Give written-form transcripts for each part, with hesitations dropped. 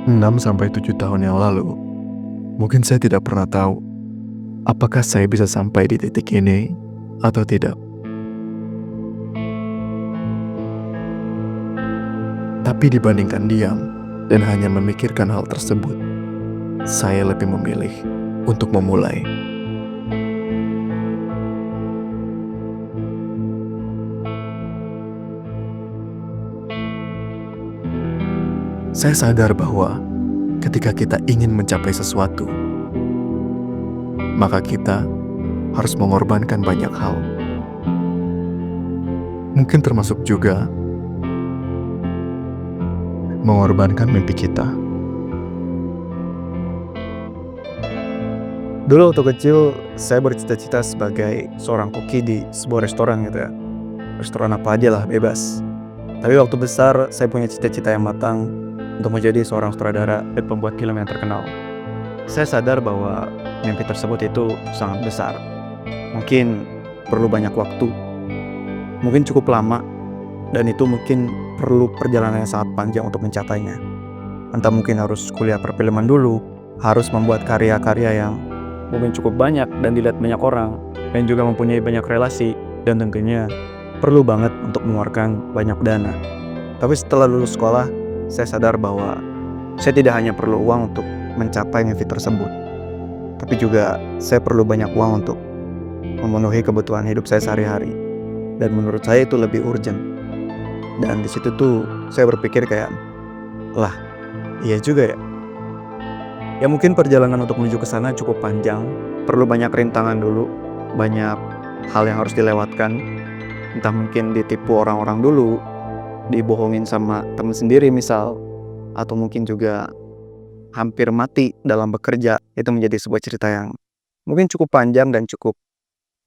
6 sampai 7 tahun yang lalu, mungkin saya tidak pernah tahu apakah saya bisa sampai di titik ini atau tidak. Tapi dibandingkan diam dan hanya memikirkan hal tersebut, saya lebih memilih untuk memulai. Saya sadar bahwa ketika kita ingin mencapai sesuatu, maka kita harus mengorbankan banyak hal. Mungkin termasuk juga mengorbankan mimpi kita. Dulu waktu kecil, saya bercita-cita sebagai seorang koki di sebuah restoran gitu ya. Restoran apa aja lah, bebas. Tapi waktu besar, saya punya cita-cita yang matang untuk menjadi seorang sutradara dan pembuat film yang terkenal. Saya sadar bahwa mimpi tersebut itu sangat besar. Mungkin perlu banyak waktu, mungkin cukup lama, dan itu mungkin perlu perjalanan yang sangat panjang untuk mencapainya. Entah mungkin harus kuliah perfilman dulu, harus membuat karya-karya yang mungkin cukup banyak dan dilihat banyak orang, dan juga mempunyai banyak relasi, dan tentunya perlu banget untuk mengeluarkan banyak dana. Tapi setelah lulus sekolah, saya sadar bahwa saya tidak hanya perlu uang untuk mencapai mimpi tersebut, tapi juga saya perlu banyak uang untuk memenuhi kebutuhan hidup saya sehari-hari. Dan menurut saya itu lebih urgent. Dan di situ tuh saya berpikir kayak, lah, iya juga ya. Ya mungkin perjalanan untuk menuju ke sana cukup panjang, perlu banyak rintangan dulu, banyak hal yang harus dilewatkan. Entah mungkin ditipu orang-orang dulu, dibohongin sama teman sendiri misal, atau mungkin juga hampir mati dalam bekerja. Itu menjadi sebuah cerita yang mungkin cukup panjang dan cukup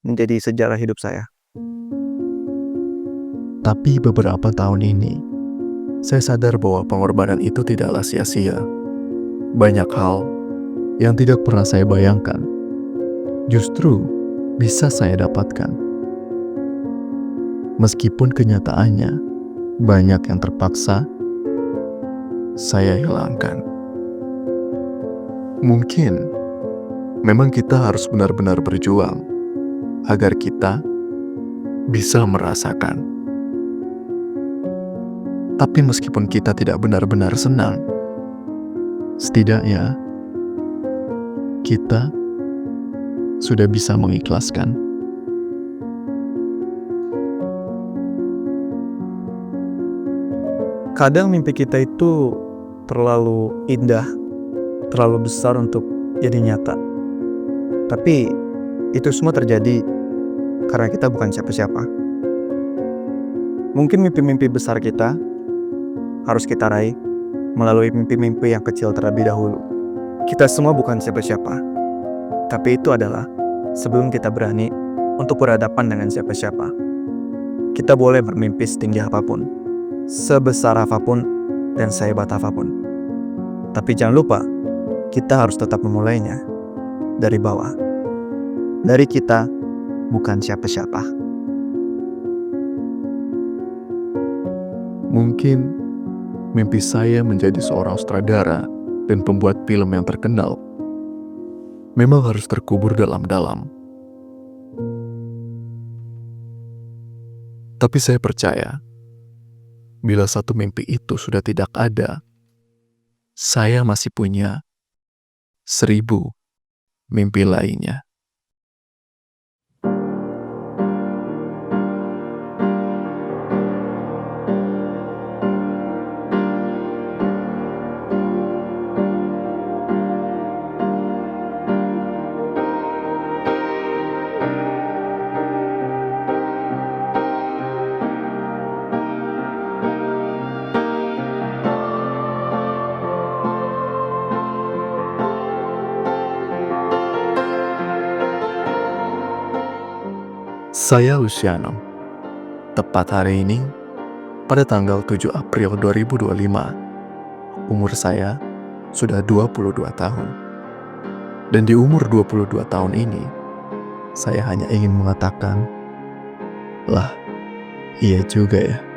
menjadi sejarah hidup saya. Tapi beberapa tahun ini, saya sadar bahwa pengorbanan itu tidaklah sia-sia. Banyak hal yang tidak pernah saya bayangkan justru bisa saya dapatkan. Meskipun kenyataannya banyak yang terpaksa saya hilangkan. Mungkin memang kita harus benar-benar berjuang agar kita bisa merasakan. Tapi meskipun kita tidak benar-benar senang, setidaknya kita sudah bisa mengikhlaskan. Kadang mimpi kita itu terlalu indah, terlalu besar untuk jadi nyata. Tapi itu semua terjadi karena kita bukan siapa-siapa. Mungkin mimpi-mimpi besar kita harus kita raih melalui mimpi-mimpi yang kecil terlebih dahulu. Kita semua bukan siapa-siapa, tapi itu adalah sebelum kita berani untuk berhadapan dengan siapa-siapa. Kita boleh bermimpi setinggi apapun, sebesar apapun, dan sehebat apapun. Tapi jangan lupa, kita harus tetap memulainya dari bawah. Dari kita, bukan siapa-siapa. Mungkin mimpi saya menjadi seorang sutradara dan pembuat film yang terkenal memang harus terkubur dalam-dalam. Tapi saya percaya, bila satu mimpi itu sudah tidak ada, saya masih punya 1000 mimpi lainnya. Saya Luciano. Tepat hari ini, pada tanggal 7 April 2025, umur saya sudah 22 tahun. Dan di umur 22 tahun ini, saya hanya ingin mengatakan, lah, iya juga ya.